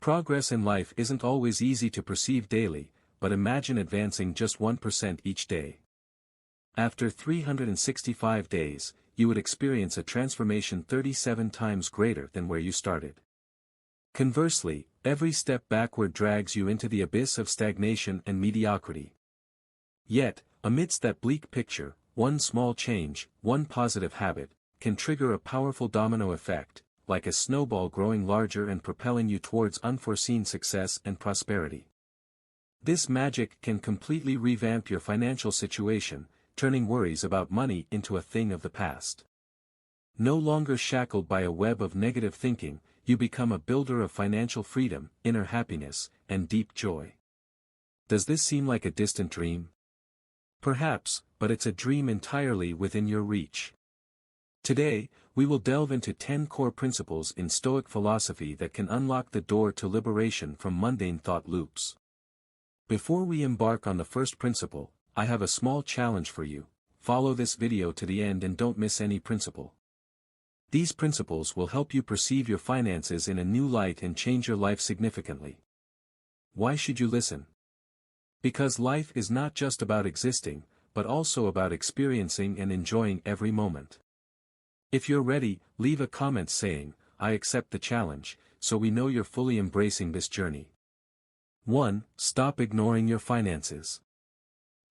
Progress in life isn't always easy to perceive daily, but imagine advancing just 1% each day. After 365 days, you would experience a transformation 37 times greater than where you started. Conversely, every step backward drags you into the abyss of stagnation and mediocrity. Yet, amidst that bleak picture, one small change, one positive habit, can trigger a powerful domino effect, like a snowball growing larger and propelling you towards unforeseen success and prosperity. This magic can completely revamp your financial situation, turning worries about money into a thing of the past. No longer shackled by a web of negative thinking, you become a builder of financial freedom, inner happiness, and deep joy. Does this seem like a distant dream? Perhaps, but it's a dream entirely within your reach. Today, we will delve into 10 core principles in Stoic philosophy that can unlock the door to liberation from mundane thought loops. Before we embark on the first principle, I have a small challenge for you. Follow this video to the end and don't miss any principle. These principles will help you perceive your finances in a new light and change your life significantly. Why should you listen? Because life is not just about existing, but also about experiencing and enjoying every moment. If you're ready, leave a comment saying, "I accept the challenge," so we know you're fully embracing this journey. 1. Stop ignoring your finances.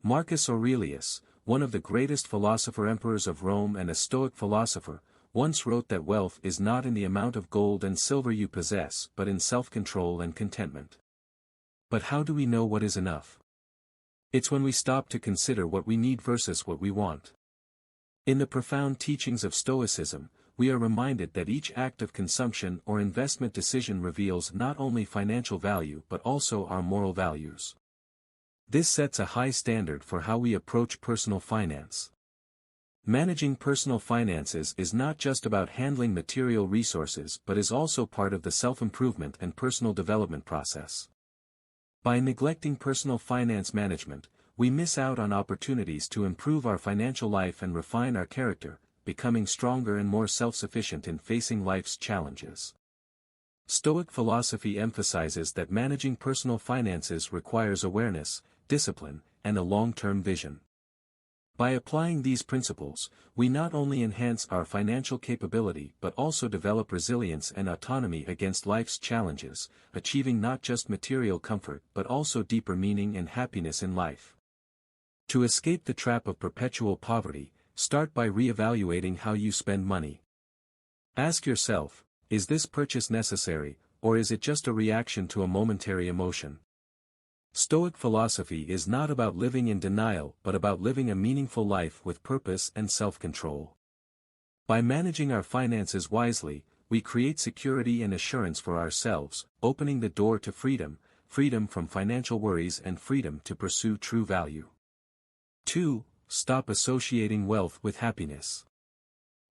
Marcus Aurelius, one of the greatest philosopher-emperors of Rome and a Stoic philosopher, once wrote that wealth is not in the amount of gold and silver you possess but in self-control and contentment. But how do we know what is enough? It's when we stop to consider what we need versus what we want. In the profound teachings of Stoicism, we are reminded that each act of consumption or investment decision reveals not only financial value but also our moral values. This sets a high standard for how we approach personal finance. Managing personal finances is not just about handling material resources but is also part of the self-improvement and personal development process. By neglecting personal finance management, we miss out on opportunities to improve our financial life and refine our character, becoming stronger and more self-sufficient in facing life's challenges. Stoic philosophy emphasizes that managing personal finances requires awareness, discipline, and a long-term vision. By applying these principles, we not only enhance our financial capability but also develop resilience and autonomy against life's challenges, achieving not just material comfort but also deeper meaning and happiness in life. To escape the trap of perpetual poverty, start by re-evaluating how you spend money. Ask yourself, is this purchase necessary, or is it just a reaction to a momentary emotion? Stoic philosophy is not about living in denial but about living a meaningful life with purpose and self-control. By managing our finances wisely, we create security and assurance for ourselves, opening the door to freedom, freedom from financial worries and freedom to pursue true value. 2. Stop associating wealth with happiness.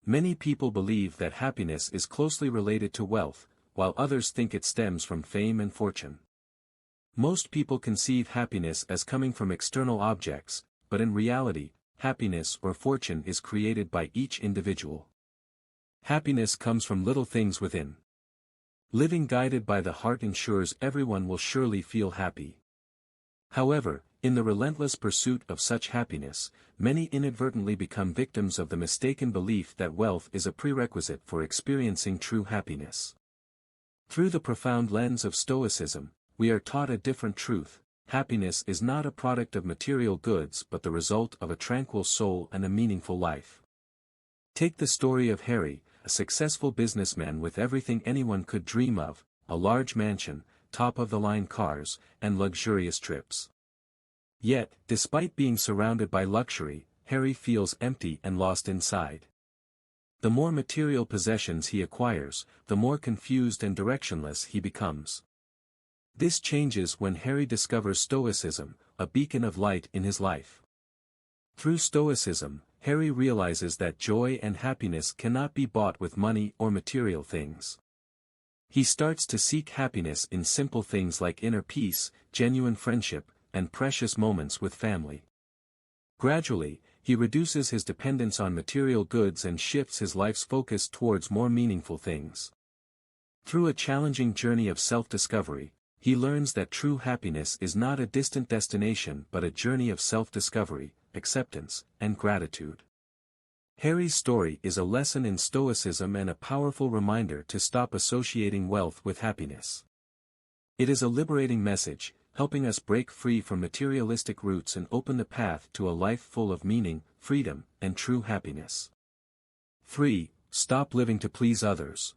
Many people believe that happiness is closely related to wealth, while others think it stems from fame and fortune. Most people conceive happiness as coming from external objects, but in reality, happiness or fortune is created by each individual. Happiness comes from little things within. Living guided by the heart ensures everyone will surely feel happy. However, in the relentless pursuit of such happiness, many inadvertently become victims of the mistaken belief that wealth is a prerequisite for experiencing true happiness. Through the profound lens of Stoicism, we are taught a different truth: happiness is not a product of material goods but the result of a tranquil soul and a meaningful life. Take the story of Harry, a successful businessman with everything anyone could dream of: a large mansion, top-of-the-line cars, and luxurious trips. Yet, despite being surrounded by luxury, Harry feels empty and lost inside. The more material possessions he acquires, the more confused and directionless he becomes. This changes when Harry discovers Stoicism, a beacon of light in his life. Through Stoicism, Harry realizes that joy and happiness cannot be bought with money or material things. He starts to seek happiness in simple things like inner peace, genuine friendship, and precious moments with family. Gradually, he reduces his dependence on material goods and shifts his life's focus towards more meaningful things. Through a challenging journey of self-discovery, he learns that true happiness is not a distant destination but a journey of self-discovery, acceptance, and gratitude. Harry's story is a lesson in stoicism and a powerful reminder to stop associating wealth with happiness. It is a liberating message, helping us break free from materialistic roots and open the path to a life full of meaning, freedom, and true happiness. 3. Stop living to please others.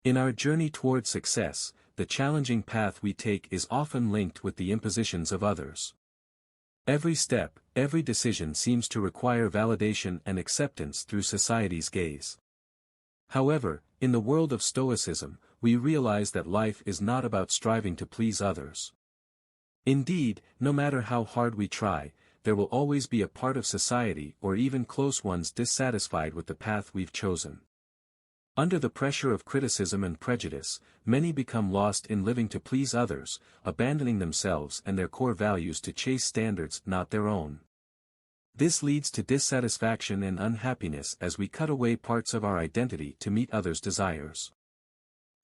In our journey toward success, the challenging path we take is often linked with the impositions of others. Every step, every decision seems to require validation and acceptance through society's gaze. However, in the world of Stoicism, we realize that life is not about striving to please others. Indeed, no matter how hard we try, there will always be a part of society or even close ones dissatisfied with the path we've chosen. Under the pressure of criticism and prejudice, many become lost in living to please others, abandoning themselves and their core values to chase standards not their own. This leads to dissatisfaction and unhappiness as we cut away parts of our identity to meet others' desires.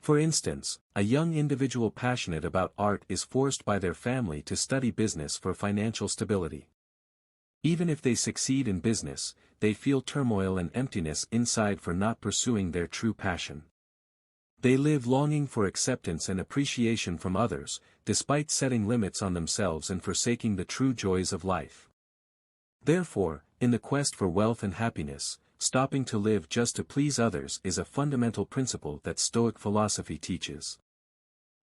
For instance, a young individual passionate about art is forced by their family to study business for financial stability. Even if they succeed in business, they feel turmoil and emptiness inside for not pursuing their true passion. They live longing for acceptance and appreciation from others, despite setting limits on themselves and forsaking the true joys of life. Therefore, in the quest for wealth and happiness, stopping to live just to please others is a fundamental principle that Stoic philosophy teaches.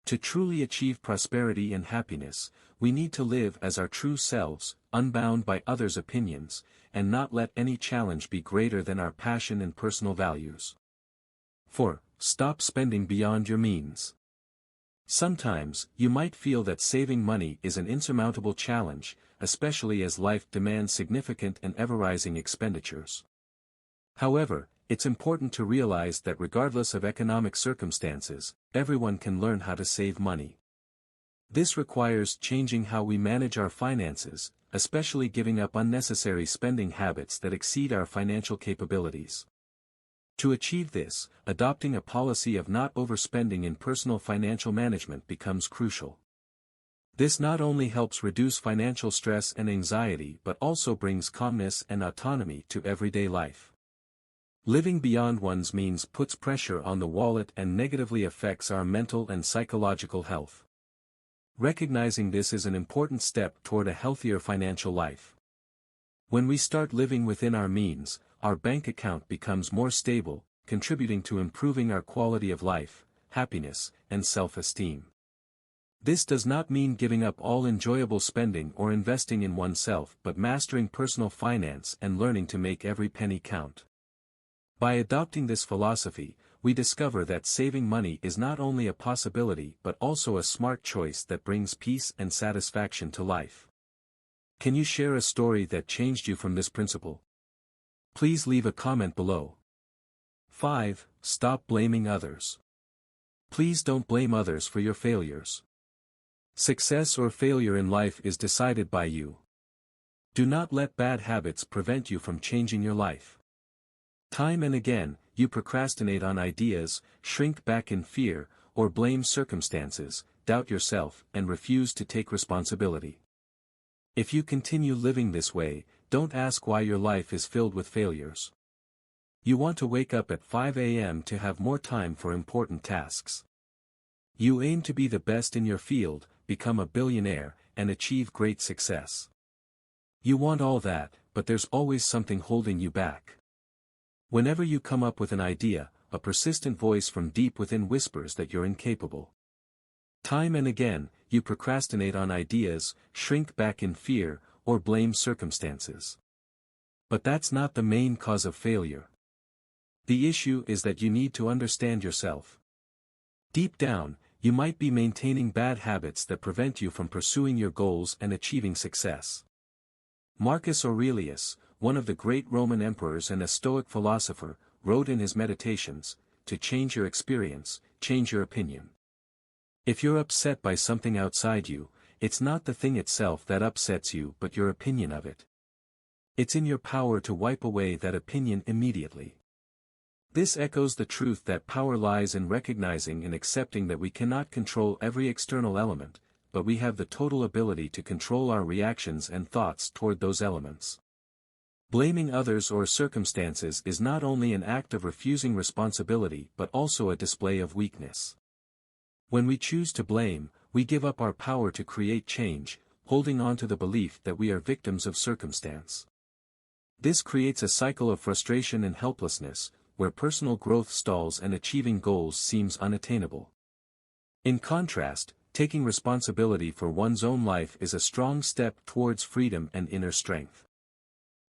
To truly achieve prosperity and happiness, we need to live as our true selves, unbound by others' opinions, and not let any challenge be greater than our passion and personal values. 4. Stop spending beyond your means. Sometimes, you might feel that saving money is an insurmountable challenge, especially as life demands significant and ever-rising expenditures. However, it's important to realize that regardless of economic circumstances, everyone can learn how to save money. This requires changing how we manage our finances, especially giving up unnecessary spending habits that exceed our financial capabilities. To achieve this, adopting a policy of not overspending in personal financial management becomes crucial. This not only helps reduce financial stress and anxiety but also brings calmness and autonomy to everyday life. Living beyond one's means puts pressure on the wallet and negatively affects our mental and psychological health. Recognizing this is an important step toward a healthier financial life. When we start living within our means, our bank account becomes more stable, contributing to improving our quality of life, happiness, and self-esteem. This does not mean giving up all enjoyable spending or investing in oneself but mastering personal finance and learning to make every penny count. By adopting this philosophy, we discover that saving money is not only a possibility but also a smart choice that brings peace and satisfaction to life. Can you share a story that changed you from this principle? Please leave a comment below. 5. Stop blaming others. Please don't blame others for your failures. Success or failure in life is decided by you. Do not let bad habits prevent you from changing your life. Time and again, you procrastinate on ideas, shrink back in fear, or blame circumstances, doubt yourself, and refuse to take responsibility. If you continue living this way, don't ask why your life is filled with failures. You want to wake up at 5 a.m. to have more time for important tasks. You aim to be the best in your field, become a billionaire, and achieve great success. You want all that, but there's always something holding you back. Whenever you come up with an idea, a persistent voice from deep within whispers that you're incapable. Time and again, you procrastinate on ideas, shrink back in fear, or blame circumstances. But that's not the main cause of failure. The issue is that you need to understand yourself. Deep down, you might be maintaining bad habits that prevent you from pursuing your goals and achieving success. Marcus Aurelius, one of the great Roman emperors and a Stoic philosopher, wrote in his Meditations, "To change your experience, change your opinion." If you're upset by something outside you, it's not the thing itself that upsets you but your opinion of it. It's in your power to wipe away that opinion immediately. This echoes the truth that power lies in recognizing and accepting that we cannot control every external element, but we have the total ability to control our reactions and thoughts toward those elements. Blaming others or circumstances is not only an act of refusing responsibility but also a display of weakness. When we choose to blame, we give up our power to create change, holding on to the belief that we are victims of circumstance. This creates a cycle of frustration and helplessness, where personal growth stalls and achieving goals seems unattainable. In contrast, taking responsibility for one's own life is a strong step towards freedom and inner strength.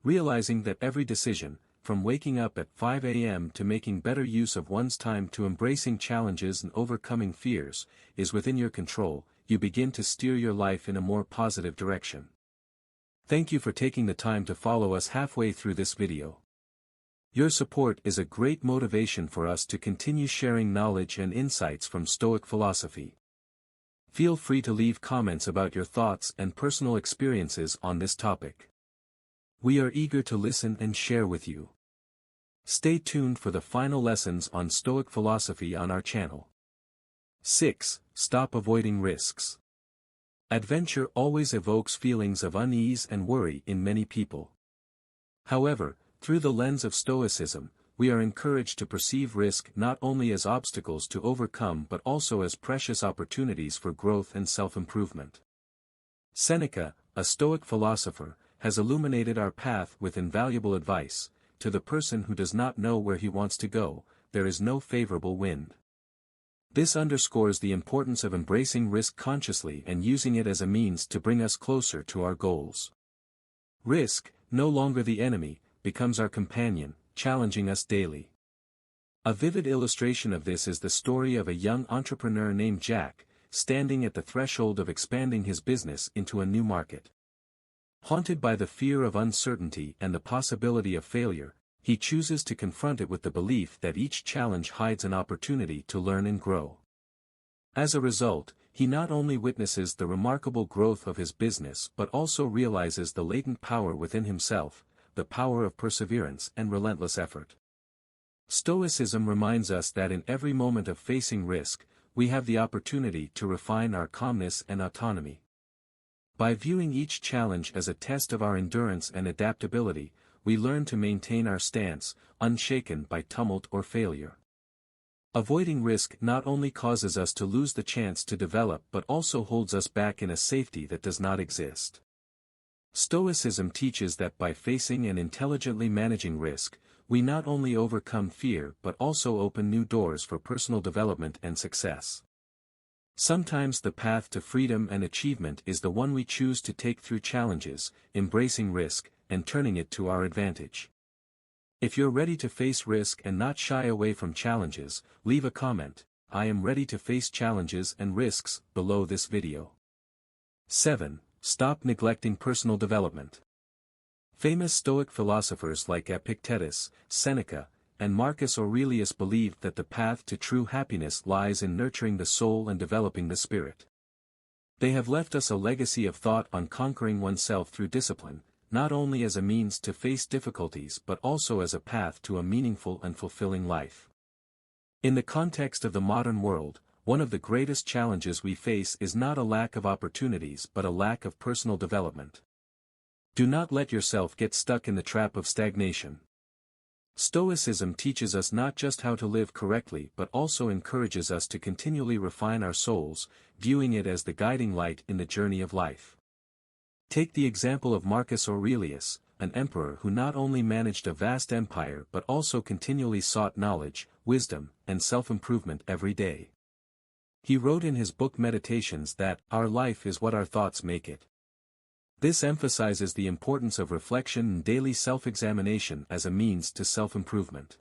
Realizing that every decision, from waking up at 5 a.m. to making better use of one's time to embracing challenges and overcoming fears, is within your control, you begin to steer your life in a more positive direction. Thank you for taking the time to follow us halfway through this video. Your support is a great motivation for us to continue sharing knowledge and insights from Stoic philosophy. Feel free to leave comments about your thoughts and personal experiences on this topic. We are eager to listen and share with you. Stay tuned for the final lessons on Stoic philosophy on our channel. 6. Stop avoiding risks. Adventure always evokes feelings of unease and worry in many people. However, through the lens of Stoicism, we are encouraged to perceive risk not only as obstacles to overcome but also as precious opportunities for growth and self-improvement. Seneca, a Stoic philosopher, has illuminated our path with invaluable advice: to the person who does not know where he wants to go, there is no favorable wind. This underscores the importance of embracing risk consciously and using it as a means to bring us closer to our goals. Risk, no longer the enemy, becomes our companion, challenging us daily. A vivid illustration of this is the story of a young entrepreneur named Jack, standing at the threshold of expanding his business into a new market. Haunted by the fear of uncertainty and the possibility of failure, he chooses to confront it with the belief that each challenge hides an opportunity to learn and grow. As a result, he not only witnesses the remarkable growth of his business but also realizes the latent power within himself, the power of perseverance and relentless effort. Stoicism reminds us that in every moment of facing risk, we have the opportunity to refine our calmness and autonomy. By viewing each challenge as a test of our endurance and adaptability, we learn to maintain our stance, unshaken by tumult or failure. Avoiding risk not only causes us to lose the chance to develop but also holds us back in a safety that does not exist. Stoicism teaches that by facing and intelligently managing risk, we not only overcome fear but also open new doors for personal development and success. Sometimes the path to freedom and achievement is the one we choose to take through challenges, embracing risk, and turning it to our advantage. If you're ready to face risk and not shy away from challenges, leave a comment: "I am ready to face challenges and risks," below this video. 7. Stop neglecting personal development. Famous Stoic philosophers like Epictetus, Seneca, and Marcus Aurelius believed that the path to true happiness lies in nurturing the soul and developing the spirit. They have left us a legacy of thought on conquering oneself through discipline, not only as a means to face difficulties but also as a path to a meaningful and fulfilling life. In the context of the modern world, one of the greatest challenges we face is not a lack of opportunities but a lack of personal development. Do not let yourself get stuck in the trap of stagnation. Stoicism teaches us not just how to live correctly but also encourages us to continually refine our souls, viewing it as the guiding light in the journey of life. Take the example of Marcus Aurelius, an emperor who not only managed a vast empire but also continually sought knowledge, wisdom, and self-improvement every day. He wrote in his book Meditations that, "Our life is what our thoughts make it." This emphasizes the importance of reflection and daily self-examination as a means to self-improvement.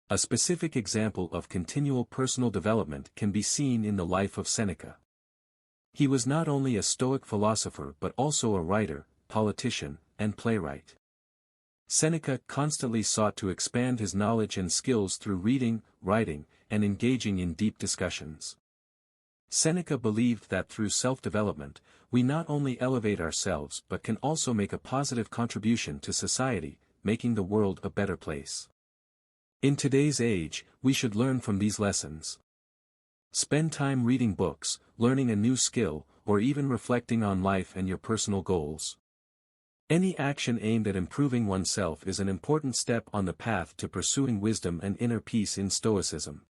A specific example of continual personal development can be seen in the life of Seneca. He was not only a Stoic philosopher but also a writer, politician, and playwright. Seneca constantly sought to expand his knowledge and skills through reading, writing, and engaging in deep discussions. Seneca believed that through self-development, we not only elevate ourselves but can also make a positive contribution to society, making the world a better place. In today's age, we should learn from these lessons. Spend time reading books, learning a new skill, or even reflecting on life and your personal goals. Any action aimed at improving oneself is an important step on the path to pursuing wisdom and inner peace in Stoicism.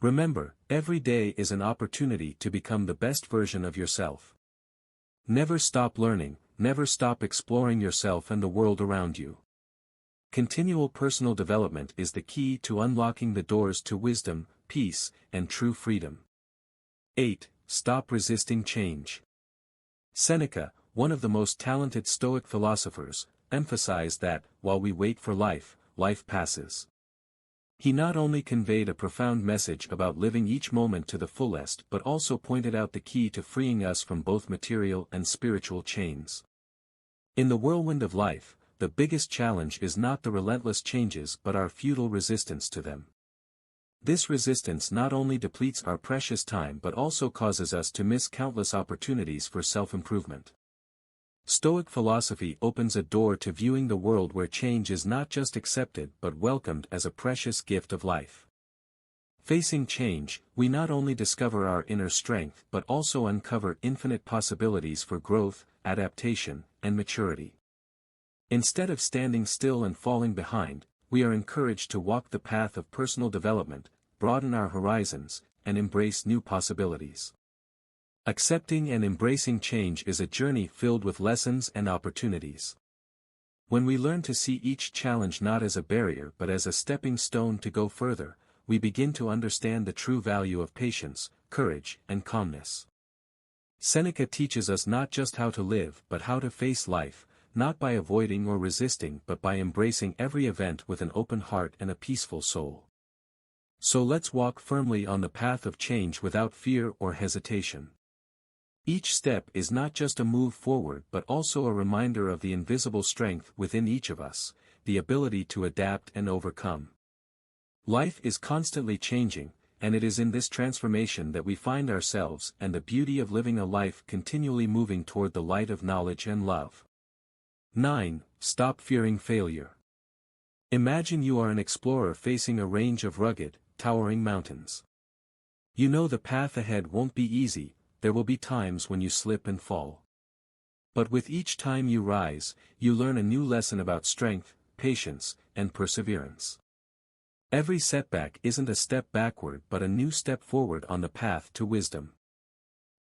Remember, every day is an opportunity to become the best version of yourself. Never stop learning, never stop exploring yourself and the world around you. Continual personal development is the key to unlocking the doors to wisdom, peace, and true freedom. 8. Stop resisting change. Seneca, one of the most talented Stoic philosophers, emphasized that, while we wait for life, life passes. He not only conveyed a profound message about living each moment to the fullest but also pointed out the key to freeing us from both material and spiritual chains. In the whirlwind of life, the biggest challenge is not the relentless changes but our futile resistance to them. This resistance not only depletes our precious time but also causes us to miss countless opportunities for self-improvement. Stoic philosophy opens a door to viewing the world where change is not just accepted but welcomed as a precious gift of life. Facing change, we not only discover our inner strength but also uncover infinite possibilities for growth, adaptation, and maturity. Instead of standing still and falling behind, we are encouraged to walk the path of personal development, broaden our horizons, and embrace new possibilities. Accepting and embracing change is a journey filled with lessons and opportunities. When we learn to see each challenge not as a barrier but as a stepping stone to go further, we begin to understand the true value of patience, courage, and calmness. Seneca teaches us not just how to live but how to face life, not by avoiding or resisting but by embracing every event with an open heart and a peaceful soul. So let's walk firmly on the path of change without fear or hesitation. Each step is not just a move forward but also a reminder of the invisible strength within each of us, the ability to adapt and overcome. Life is constantly changing, and it is in this transformation that we find ourselves and the beauty of living a life continually moving toward the light of knowledge and love. 9. Stop fearing failure. Imagine you are an explorer facing a range of rugged, towering mountains. You know the path ahead won't be easy. There will be times when you slip and fall. But with each time you rise, you learn a new lesson about strength, patience, and perseverance. Every setback isn't a step backward but a new step forward on the path to wisdom.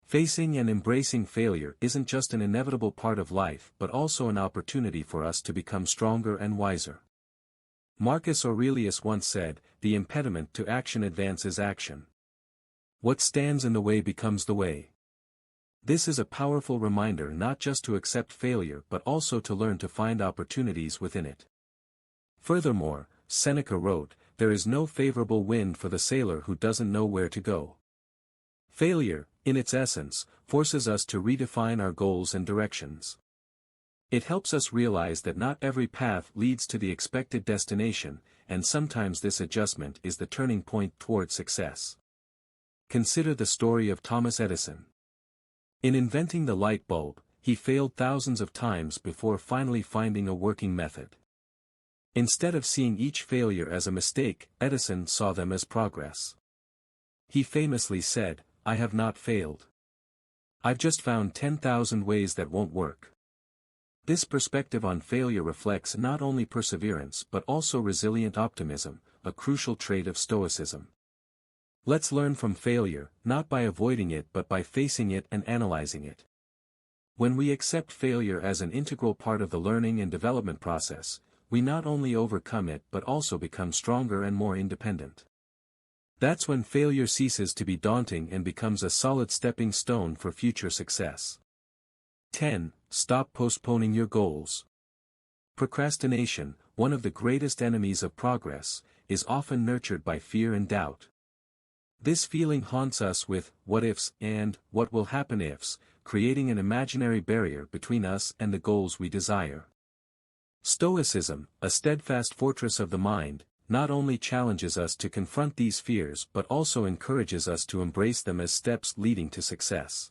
Facing and embracing failure isn't just an inevitable part of life but also an opportunity for us to become stronger and wiser. Marcus Aurelius once said, "The impediment to action advances action. What stands in the way becomes the way." This is a powerful reminder not just to accept failure but also to learn to find opportunities within it. Furthermore, Seneca wrote, "There is no favorable wind for the sailor who doesn't know where to go." Failure, in its essence, forces us to redefine our goals and directions. It helps us realize that not every path leads to the expected destination, and sometimes this adjustment is the turning point toward success. Consider the story of Thomas Edison. In inventing the light bulb, he failed thousands of times before finally finding a working method. Instead of seeing each failure as a mistake, Edison saw them as progress. He famously said, "I have not failed. I've just found 10,000 ways that won't work." This perspective on failure reflects not only perseverance but also resilient optimism, a crucial trait of Stoicism. Let's learn from failure, not by avoiding it but by facing it and analyzing it. When we accept failure as an integral part of the learning and development process, we not only overcome it but also become stronger and more independent. That's when failure ceases to be daunting and becomes a solid stepping stone for future success. 10. Stop postponing your goals. Procrastination, one of the greatest enemies of progress, is often nurtured by fear and doubt. This feeling haunts us with what-ifs and what-will-happen-ifs, creating an imaginary barrier between us and the goals we desire. Stoicism, a steadfast fortress of the mind, not only challenges us to confront these fears but also encourages us to embrace them as steps leading to success.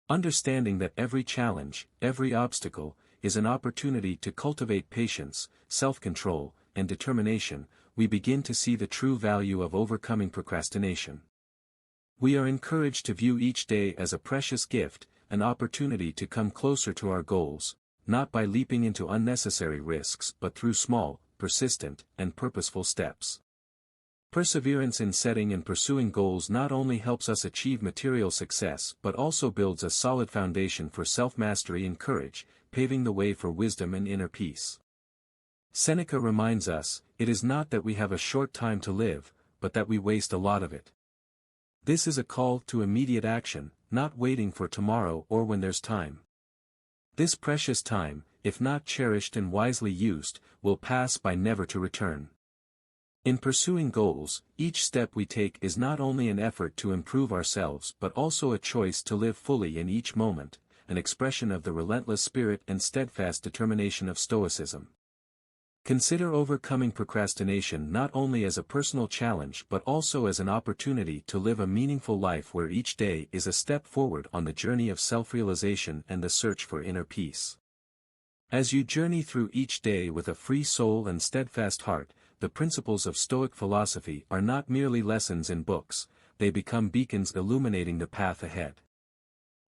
Understanding that every challenge, every obstacle, is an opportunity to cultivate patience, self-control, and determination, we begin to see the true value of overcoming procrastination. We are encouraged to view each day as a precious gift, an opportunity to come closer to our goals, not by leaping into unnecessary risks but through small, persistent, and purposeful steps. Perseverance in setting and pursuing goals not only helps us achieve material success but also builds a solid foundation for self-mastery and courage, paving the way for wisdom and inner peace. Seneca reminds us, it is not that we have a short time to live, but that we waste a lot of it. This is a call to immediate action, not waiting for tomorrow or when there's time. This precious time, if not cherished and wisely used, will pass by never to return. In pursuing goals, each step we take is not only an effort to improve ourselves but also a choice to live fully in each moment, an expression of the relentless spirit and steadfast determination of Stoicism. Consider overcoming procrastination not only as a personal challenge but also as an opportunity to live a meaningful life where each day is a step forward on the journey of self-realization and the search for inner peace. As you journey through each day with a free soul and steadfast heart, the principles of Stoic philosophy are not merely lessons in books, they become beacons illuminating the path ahead.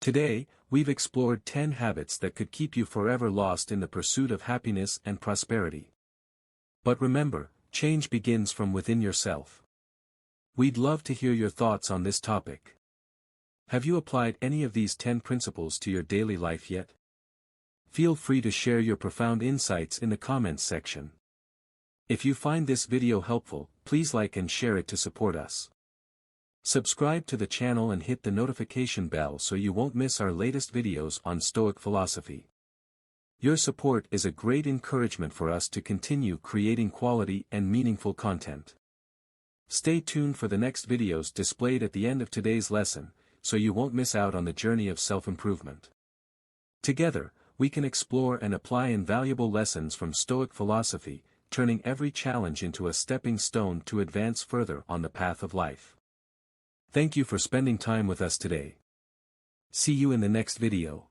Today, we've explored 10 habits that could keep you forever lost in the pursuit of happiness and prosperity. But remember, change begins from within yourself. We'd love to hear your thoughts on this topic. Have you applied any of these 10 principles to your daily life yet? Feel free to share your profound insights in the comments section. If you find this video helpful, please like and share it to support us. Subscribe to the channel and hit the notification bell so you won't miss our latest videos on Stoic philosophy. Your support is a great encouragement for us to continue creating quality and meaningful content. Stay tuned for the next videos displayed at the end of today's lesson, so you won't miss out on the journey of self-improvement. Together, we can explore and apply invaluable lessons from Stoic philosophy, turning every challenge into a stepping stone to advance further on the path of life. Thank you for spending time with us today. See you in the next video.